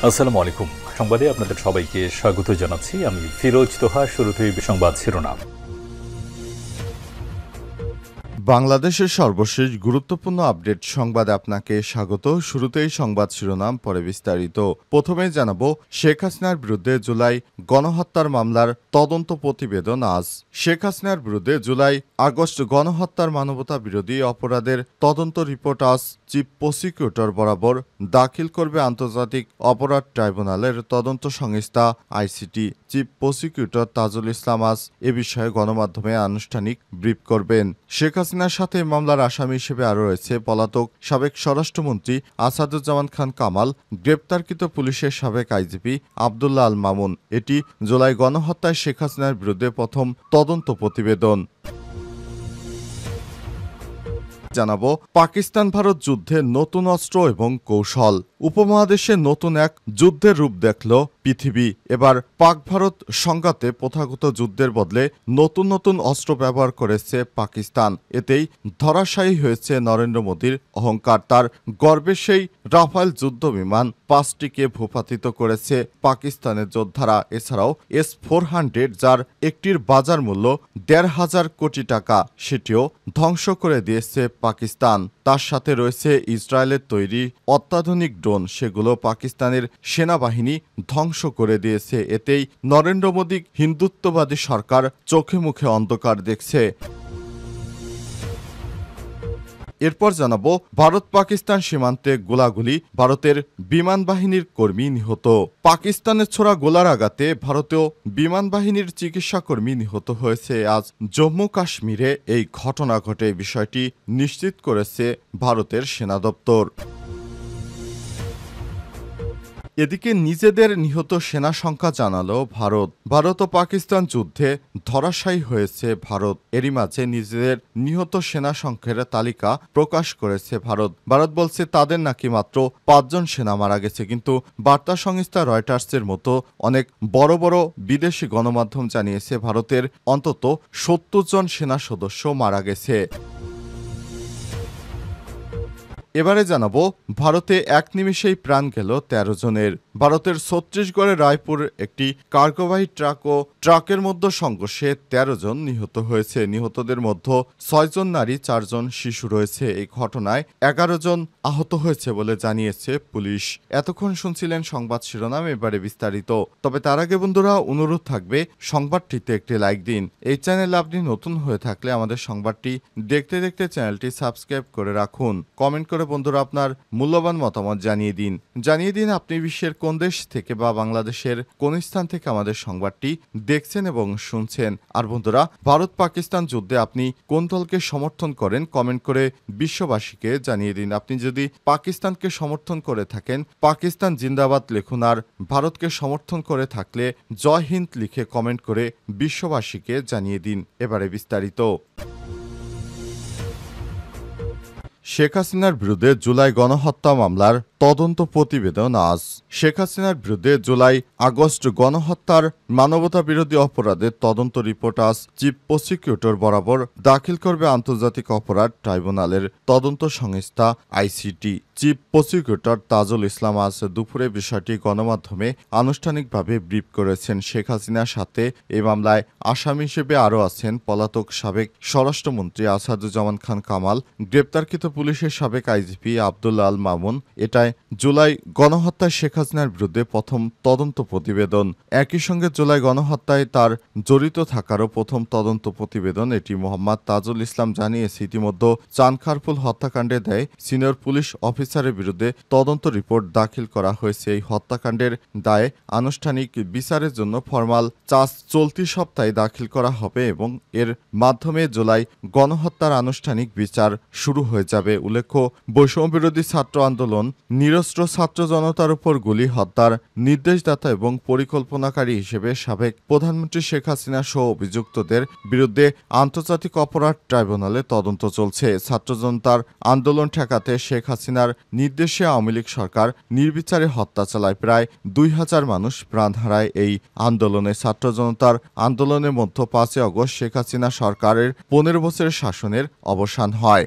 আসসালামু আলাইকুম। সংবাদে আপনাদের সবাইকে স্বাগত জানাচ্ছি। আমি ফিরোজ তোহা। শুরুতেই সংবাদ শিরোনাম। বাংলাদেশের সর্বশেষ গুরুত্বপূর্ণ আপডেট সংবাদে আপনাকে স্বাগত। শুরুতেই সংবাদ শিরোনাম, পরে বিস্তারিত। প্রথমেই জানাবো, শেখ হাসিনার বিরুদ্ধে জুলাই গণহত্যার মামলার তদন্ত প্রতিবেদন আজ। শেখ হাসিনার বিরুদ্ধে জুলাই আগস্ট গণহত্যার মানবতা বিরোধী অপরাধের তদন্ত রিপোর্ট আজ চিফ প্রসিকিউটর বরাবর দাখিল করবে আন্তর্জাতিক অপরাধ ট্রাইব্যুনালের তদন্ত সংস্থা ICT. Chief prosecutor Tajul Islam আজ এ বিষয়ে গণমাধ্যমে আনুষ্ঠানিক ব্রিফ করবেন। শেখ হাসিনার সাথে মামলার আসামি হিসেবে আরও রয়েছে পলাতক সাবেক স্বরাষ্ট্রমন্ত্রী আসাদুজ্জামান খান কামাল, গ্রেপ্তারকৃত পুলিশের সাবেক আইজিপি আবদুল্লাহ আল মামুন। এটি জুলাই গণহত্যায় শেখ হাসিনার বিরুদ্ধে প্রথম তদন্ত প্রতিবেদন। জানাবো, পাকিস্তান ভারত যুদ্ধে নতুন অস্ত্র এবং কৌশল। উপমহাদেশে নতুন এক যুদ্ধের রূপ দেখল পৃথিবী। এবার পাক ভারত সংঘাতে প্রথাগত যুদ্ধের বদলে নতুন নতুন অস্ত্র ব্যবহার করেছে পাকিস্তান। এতেই ধরাশায়ী হয়েছে নরেন্দ্র মোদীর অহংকার। তার গর্বের সেই রাফায়েল যুদ্ধ বিমান 5টিকে ভূপাতিত করেছে পাকিস্তানের যোদ্ধারা। এছাড়াও S-400, যার একটির বাজার মূল্য 1,500 কোটি টাকা, সেটিও ধ্বংস করে দিয়েছে পাকিস্তান। তার সাথে রয়েছে ইসরায়েলের তৈরি অত্যাধুনিক ড্রোন, সেগুলো পাকিস্তানের সেনাবাহিনী ধ্বংস করে দিয়েছে। এতেই নরেন্দ্র মোদী হিন্দুত্ববাদী সরকার চোখে মুখে অন্ধকার দেখছে। এরপর জানাবো, ভারত পাকিস্তান সীমান্তে গোলাগুলি, ভারতের বিমান বাহিনীর কর্মী নিহত। পাকিস্তানের ছোড়া গোলার আঘাতে ভারতীয় বিমান বাহিনীর চিকিৎসা কর্মী নিহত হয়েছে। আজ জম্মু কাশ্মীরে এই ঘটনা ঘটে। বিষয়টি নিশ্চিত করেছে ভারতের সেনা দপ্তর। এদিকে নিজেদের নিহত সেনা সংখ্যা জানালো ভারত। ভারত ও পাকিস্তান যুদ্ধে ধরাশায়ী হয়েছে ভারত। এরই মাঝে নিজেদের নিহত সেনা সংখ্যার তালিকা প্রকাশ করেছে ভারত। ভারত বলছে তাদের নাকি মাত্র 5 জন সেনা মারা গেছে, কিন্তু বার্তা সংস্থা রয়টার্সের মতো অনেক বড় বড় বিদেশি গণমাধ্যম জানিয়েছে ভারতের অন্তত 70 জন সেনা সদস্য মারা গেছে। এবারে জানাবো, ভারতে এক নিমিষেই প্রাণ গেল 13 জনের। ভারতের ছত্তিশগড়ের রায়পুর একটি কার্গোবাহী ট্রাক ও ট্রাকের মধ্যে সংঘর্ষে 13 জন নিহত হয়েছে। নিহতদের মধ্যে 6 জন নারী, 4 জন শিশু রয়েছে। এই ঘটনায় 11 জন আহত হয়েছে বলে জানিয়েছে পুলিশ। এতক্ষণ শুনছিলেন সংবাদ শিরোনাম, এবারে বিস্তারিত। তবে তার আগে বন্ধুরা, অনুরোধ থাকবে সংবাদটিতে একটি লাইক দিন। এই চ্যানেলে আপনি নতুন হয়ে থাকলে আমাদের সংবাদটি দেখতে দেখতে চ্যানেলটি সাবস্ক্রাইব করে রাখুন। কমেন্ট করে বন্ধুরা আপনার মূল্যবান মতামত জানিয়ে দিন আপনি বিশ্বের কোন দেশ থেকে বা বাংলাদেশের কোন স্থান থেকে আমাদের সংবাদটি দেখছেন এবং শুনছেন। আর বন্ধুরা, ভারত পাকিস্তান যুদ্ধে আপনি কোন দলকে সমর্থন করেন কমেন্ট করে বিশ্ববাসীকে জানিয়ে দিন। আপনি যদি পাকিস্তানকে সমর্থন করে থাকেন পাকিস্তান জিন্দাবাদ লিখুন, আর ভারতকে সমর্থন করে থাকলে জয় হিন্দ লিখে কমেন্ট করে বিশ্ববাসীকে জানিয়ে দিন। এবারে বিস্তারিত। শেখ হাসিনার বিরুদ্ধে জুলাই গণহত্যা মামলার তদন্ত প্রতিবেদন আজ। শেখ হাসিনার বিরুদ্ধে জুলাই আগস্ট গণহত্যার মানবতা বিরোধী অপরাধের তদন্ত রিপোর্ট আজ চিফ প্রসিকিউটর বরাবর দাখিল করবে আন্তর্জাতিক অপরাধ ট্রাইব্যুনালের তদন্ত সংস্থা ICT. Chief prosecutor Tajul Islam আজ দুপুরে বিষয়টি গণমাধ্যমে আনুষ্ঠানিকভাবে ব্রিফ করেছেন। শেখ হাসিনার সাথে এই মামলায় আসামি হিসেবে আরও আছেন পলাতক সাবেক স্বরাষ্ট্রমন্ত্রী আসাদুজ্জামান খান কামাল, গ্রেপ্তারকৃত পুলিশের সাবেক আইজিপি আবদুল্লাহ আল মামুন। এটাই জুলাই গণহত্যায় শেখ হাসিনার বিরুদ্ধে প্রথম তদন্ত প্রতিবেদন। একই সঙ্গে জুলাই গণহত্যায় তার জড়িত থাকারও প্রথম তদন্ত প্রতিবেদন। এটি মোহাম্মদ তাজুল ইসলাম জানিয়েছে, ইতিমধ্যে চানখারপুল হত্যাকাণ্ডে দেয় সিনিয়র পুলিশ অফিসারের বিরুদ্ধে তদন্ত রিপোর্ট দাখিল করা হয়েছে। এই হত্যাকাণ্ডের দায়ে আনুষ্ঠানিক বিচারের জন্য ফরমাল চার্জ চলতি সপ্তাহে দাখিল করা হবে এবং এর মাধ্যমে জুলাই গণহত্যার আনুষ্ঠানিক বিচার শুরু হয়ে যাবে। উল্লেখ্য, বৈষম্য বিরোধী ছাত্র আন্দোলন, নিরস্ত্র ছাত্র জনতার উপর গুলি হত্যার নির্দেশদাতা এবং পরিকল্পনাকারী হিসেবে সাবেক প্রধানমন্ত্রী শেখ হাসিনা সহ অভিযুক্তদের বিরুদ্ধে আন্তর্জাতিক অপরাধ ট্রাইব্যুনালে তদন্ত চলছে। ছাত্র জনতার আন্দোলন ঠেকাতে শেখ হাসিনার নির্দেশে আওয়ামী লীগ সরকার নির্বিচারে হত্যা চালায়। প্রায় 2000 মানুষ প্রাণ হারায় এই আন্দোলনে। ছাত্র জনতার আন্দোলনের মধ্যে 5 আগস্ট শেখ হাসিনা সরকারের 15 বছরের শাসনের অবসান হয়।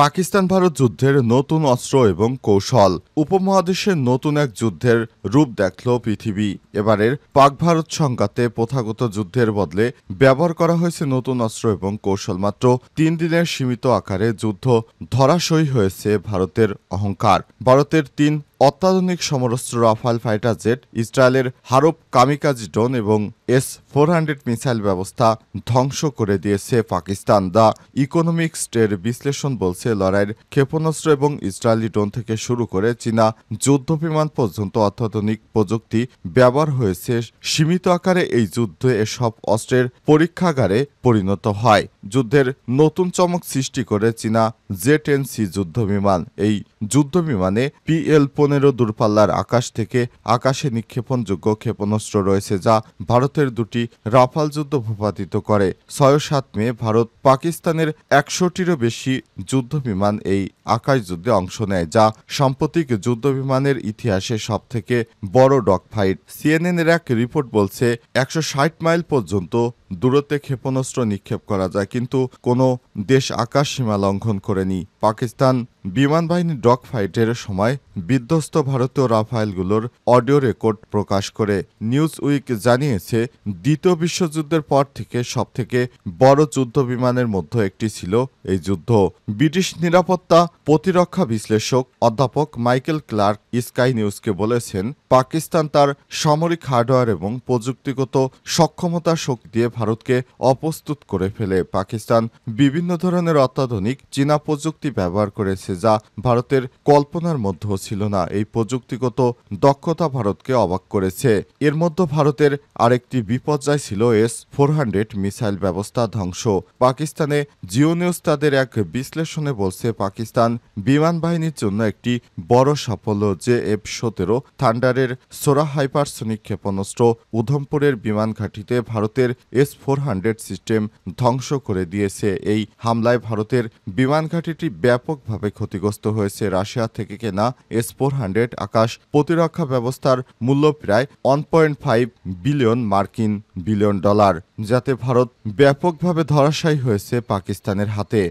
পাকিস্তান ভারত যুদ্ধের নতুন অস্ত্র এবং কৌশল। উপমহাদেশের নতুন এক যুদ্ধের রূপ দেখল পৃথিবী। এবারের পাক ভারত সংঘাতে প্রথাগত যুদ্ধের বদলে ব্যবহার করা হয়েছে নতুন অস্ত্র এবং কৌশল। মাত্র 3 দিনের সীমিত আকারে যুদ্ধ ধরাশয়ী হয়েছে ভারতের অহংকার। ভারতের 3 অত্যাধুনিক সমরাস্ত্র রাফাল ফাইটার জেট, ইসরায়েলের হারপ কামিকাজি ড্রোন এবং S-400 মিসাইল ব্যবস্থা ধ্বংস করে দিয়েছে পাকিস্তান। দ্য ইকোনমিক্সের বিশ্লেষণ বলছে, লড়াইয়ের ক্ষেপণাস্ত্র এবং ইসরায়েলি ড্রোন থেকে শুরু করে চীনা যুদ্ধবিমান পর্যন্ত অত্যাধুনিক প্রযুক্তি ব্যবহার হয়েছে। সীমিত আকারে এই যুদ্ধে এসব অস্ত্রের পরীক্ষাগারে পরিণত হয়। যুদ্ধের নতুন চমক সৃষ্টি করে চীনা Z-10C যুদ্ধবিমান। এই যুদ্ধবিমানে PL-15 দূরপাল্লার আকাশ থেকে আকাশে নিক্ষেপণযোগ্য ক্ষেপণাস্ত্র রয়েছে, যা ভারতের 2টি রাফাল যুদ্ধ ভূপাতিত করে। 6-7 মে ভারত পাকিস্তানের 100টিরও বেশি যুদ্ধবিমান এই আকাশযুদ্ধে অংশ নেয়, যা সাম্প্রতিক যুদ্ধবিমানের ইতিহাসে সবথেকে বড় ডগফাইট। CNN-এর এক রিপোর্ট বলছে, 160 মাইল পর্যন্ত দূরত্বে ক্ষেপণাস্ত্র নিক্ষেপ করা যায়, কিন্তু কোনো দেশ আকাশ সীমা লঙ্ঘন করেনি। পাকিস্তান বিমান বাহিনীর ডগ ফাইটের সময় বিধ্বস্ত ভারতীয় রাফায়েলগুলোর অডিও রেকর্ড প্রকাশ করে নিউজ উইক জানিয়েছে, দ্বিতীয় বিশ্বযুদ্ধের পর থেকে সবথেকে বড় যুদ্ধ বিমানের মধ্যে একটি ছিল এই যুদ্ধ। ব্রিটিশ নিরাপত্তা প্রতিরক্ষা বিশ্লেষক অধ্যাপক মাইকেল ক্লার্ক স্কাই নিউজকে বলেছেন, পাকিস্তান তার সামরিক হার্ডওয়্যার এবং প্রযুক্তিগত সক্ষমতার শক্তি দিয়ে ভারতকে অপ্রস্তুত করে ফেলে। পাকিস্তান বিভিন্ন ধরনের অত্যাধুনিক চীনা প্রযুক্তি ব্যবহার করেছে, যা ভারতের কল্পনার মধ্যেও ছিল না। এই প্রযুক্তিগত দক্ষতা ভারতকে অবাক করেছে। এর মধ্যে ভারতের আরেকটি বিপর্যয় ছিল S-400 মিসাইল ব্যবস্থা ধ্বংস। পাকিস্তানে জিও নিউজ তাদের এক বিশ্লেষণে বলছে, পাকিস্তান বিমান বাহিনীর জন্য একটি বড় সাফল্য যে F-17 থান্ডারের সোরা হাইপারসনিক ক্ষেপণাস্ত্র উধমপুরের বিমান ঘাঁটিতে ভারতের S-400 সিস্টেম ধ্বংস করে দিয়েছে। এই হামলায় ভারতের বিমান ঘাঁটিটি ব্যাপকভাবে ক্ষতিগ্রস্ত হয়েছে। রাশিয়া থেকে কেনা S-400 আকাশ প্রতিরক্ষা ব্যবস্থার মূল্য প্রায় 1.5 বিলিয়ন মার্কিন বিলিয়ন ডলার, যাতে ভারত ব্যাপকভাবে ধরাশায়ী হয়েছে পাকিস্তানের হাতে।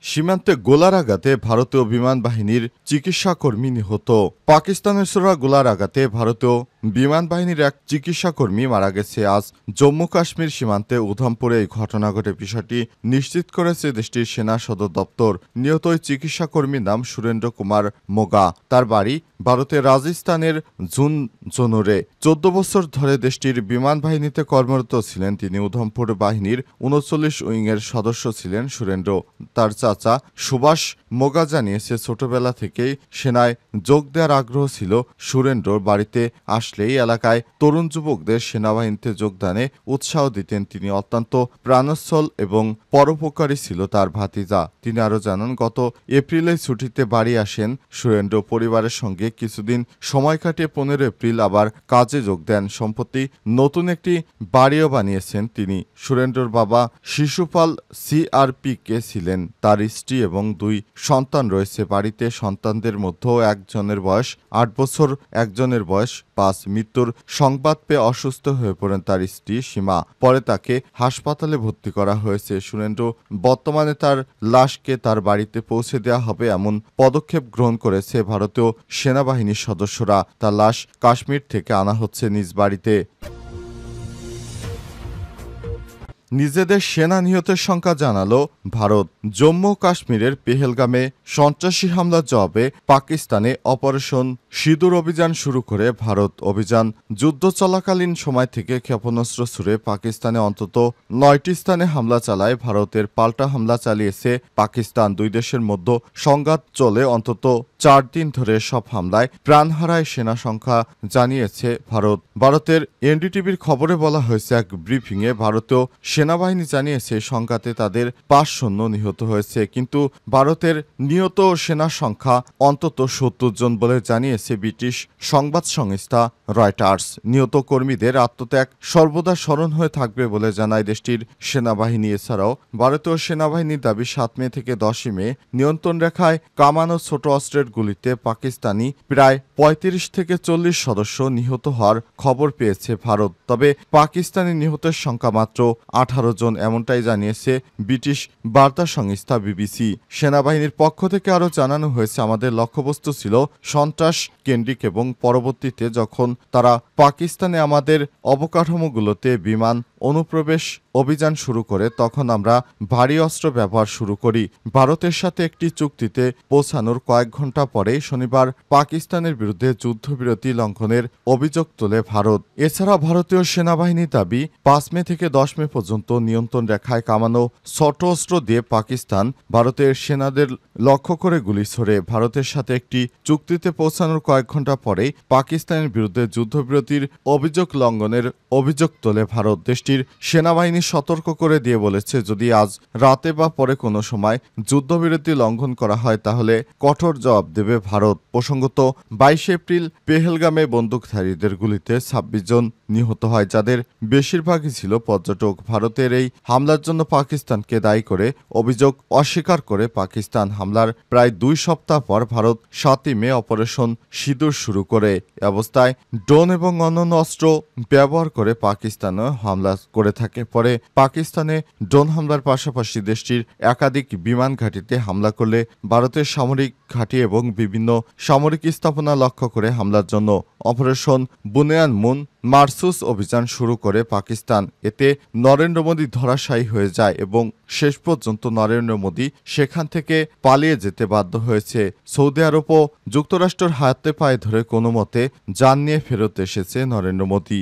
সীমান্তে গোলার আঘাতে ভারতীয় বিমান বাহিনীর চিকিৎসাকর্মী নিহত। পাকিস্তানের ছোড়া গোলার আঘাতে ভারতীয় বিমান বাহিনীর এক চিকিৎসাকর্মী মারা গেছে। আজ জম্মু কাশ্মীর সীমান্তে উধমপুরে এই ঘটনা ঘটে। বিষয়টি নিশ্চিত করেছে দেশটির সেনা সদর দপ্তর। নিহত ওই চিকিৎসাকর্মীর নাম সুরেন্দ্র কুমার মোগা। তার বাড়ি ভারতের রাজস্থানের ঝুনঝুনুরে। 14 বছর ধরে দেশটির বিমান বাহিনীতে কর্মরত ছিলেন তিনি। উধমপুর বাহিনীর 39 উইংয়ের সদস্য ছিলেন সুরেন্দ্র। তার চাচা সুভাষ মোগা জানিয়েছে, ছোটবেলা থেকেই সেনায় যোগ দেওয়ার আগ্রহ ছিল সুরেন্দ্রর। বাড়িতে আসলেই এলাকায় তরুণ যুবকদের সেনাবাহিনীতে যোগদানে উৎসাহ দিতেন তিনি। অত্যন্ত প্রাণোচ্ছল এবং পরোপকারী ছিল তার ভাতিজা। তিনি আরও জানান, গত এপ্রিলে ছুটিতে বাড়ি আসেন সুরেন্দ্র। পরিবারের সঙ্গে কিছুদিন সময় কাটিয়ে 15 এপ্রিল আবার কাজে যোগ দেন। সম্প্রতি নতুন একটি বাড়িও বানিয়েছেন তিনি। সুরেন্দ্রর বাবা শিশুপাল CRPK ছিলেন। তার স্ত্রী এবং 2 সন্তান রয়েছে বাড়িতে। সন্তানদের মধ্যে একজনের বয়স 8 বছর, একজনের বয়স 5। মৃত্যুর সংবাদ পেয়ে অসুস্থ হয়ে পড়েন তার স্ত্রী সীমা। পরে তাকে হাসপাতালে ভর্তি করা হয়েছে। সুরেন্দ্র বর্তমানে তার লাশকে তার বাড়িতে পৌঁছে দেওয়া হবে এমন পদক্ষেপ গ্রহণ করেছে ভারতীয় সেনাবাহিনীর সদস্যরা। তার লাশ কাশ্মীর থেকে আনা হচ্ছে নিজ বাড়িতে। নিজেদের সেনা নিহতের সংখ্যা জানালো ভারত। জম্মু কাশ্মীরের পেহেলগামে সন্ত্রাসী হামলার জবাবে পাকিস্তানে অপারেশন সিঁদুর অভিযান শুরু করে ভারত। অভিযান যুদ্ধ চলাকালীন সময় থেকে ক্ষেপণাস্ত্র ছুড়ে পাকিস্তানে অন্তত 9টি স্থানে হামলা চালায় ভারতের। পাল্টা হামলা চালিয়েছে পাকিস্তান। 2 দেশের মধ্যে সংঘাত চলে অন্তত 4 দিন ধরে। সব হামলায় প্রাণ হারায় সেনা সংখ্যা জানিয়েছে ভারত। ভারতের NDTVর খবরে বলা হয়েছে, এক ব্রিফিংয়ে ভারতীয় সেনাবাহিনী জানিয়েছে সংঘাতে তাদের 5 সৈন্য নিহত হয়েছে, কিন্তু ভারতের নিহত সেনা সংখ্যা অন্তত 70 জন বলে জানিয়েছে ব্রিটিশ সংবাদ সংস্থা রয়টার্স। নিহত কর্মীদের আত্মত্যাগ সর্বদা স্মরণ হয়ে থাকবে বলে জানায় দেশটির সেনাবাহিনী। এছাড়াও ভারতীয় সেনাবাহিনীর দাবি, 7 মে থেকে 10 মে নিয়ন্ত্রণ রেখায় কামান ও ছোট অস্ত্রের গুলিতে পাকিস্তানি প্রায় 35 থেকে 40 সদস্য নিহত হওয়ার খবর পেয়েছে ভারত। তবে পাকিস্তানি নিহতের সংখ্যা মাত্র 18 জন, এমনটাই জানিয়েছে ব্রিটিশ বার্তা সংস্থা বিবিসি। সেনাবাহিনীর পক্ষ থেকে আরও জানানো হয়েছে, আমাদের লক্ষ্যবস্তু ছিল সন্ত্রাস কেন্দ্রিক এবং পরবর্তীতে যখন তারা পাকিস্তানে আমাদের অবকাঠামোগুলোতে বিমান অনুপ্রবেশ অভিযান শুরু করে তখন আমরা ভারী অস্ত্র ব্যবহার শুরু করি। ভারতের সাথে একটি চুক্তিতে পৌঁছানোর কয়েক ঘন্টা পরেই শনিবার পাকিস্তানের বিরুদ্ধে যুদ্ধবিরতি লঙ্ঘনের অভিযোগ তোলে ভারত। এছাড়া ভারতীয় সেনাবাহিনীর দাবি 5 মে থেকে 10 মে পর্যন্ত নিয়ন্ত্রণ রেখায় কামানো ছোট অস্ত্র দিয়ে পাকিস্তান ভারতের সেনাদের লক্ষ্য করে গুলি ছোড়ে। ভারতের সাথে একটি চুক্তিতে পৌঁছানোর কয়েক ঘন্টা পরেই পাকিস্তানের বিরুদ্ধে যুদ্ধবিরতির অভিযোগ লঙ্ঘনের অভিযোগ তোলে ভারত। দেশটির সেনাবাহিনী সতর্ক করে দিয়ে বলেছে, যদি আজ রাতে বা পরে কোনো সময় যুদ্ধবিরতি লঙ্ঘন করা হয় তাহলে কঠোর জবাব দেবে ভারত। প্রসঙ্গত 22 এপ্রিল পেহেলগামে বন্দুকধারীদের গুলিতে 26 জন নিহত হয়, যাদের বেশিরভাগই ছিল পর্যটক। ভারতের এই হামলার জন্য পাকিস্তানকে দায়ী করে অভিযোগ অস্বীকার করে পাকিস্তান। হামলার প্রায় 2 সপ্তাহ পর ভারত 7 মে অপারেশন সিঁদুর শুরু করে। এ অবস্থায় ড্রোন এবং অন্যান্য অস্ত্র ব্যবহার করে পাকিস্তানও হামলা করে থাকে। পরে পাকিস্তানে ড্রোন হামলার পাশাপাশি দেশটির একাধিক বিমান ঘাঁটিতে হামলা করলে ভারতের সামরিক ঘাঁটি এবং বিভিন্ন সামরিক স্থাপনা লক্ষ্য করে হামলার জন্য অপারেশন বুনেয়ান মুন মারসুস অভিযান শুরু করে পাকিস্তান। এতে নরেন্দ্র মোদী ধরাশায়ী হয়ে যায় এবং শেষ পর্যন্ত নরেন্দ্র মোদী সেখান থেকে পালিয়ে যেতে বাধ্য হয়েছে। সৌদি আরব ও যুক্তরাষ্ট্রের হাতে পায়ে ধরে কোনো মতে জান নিয়ে ফেরত এসেছে নরেন্দ্র মোদী।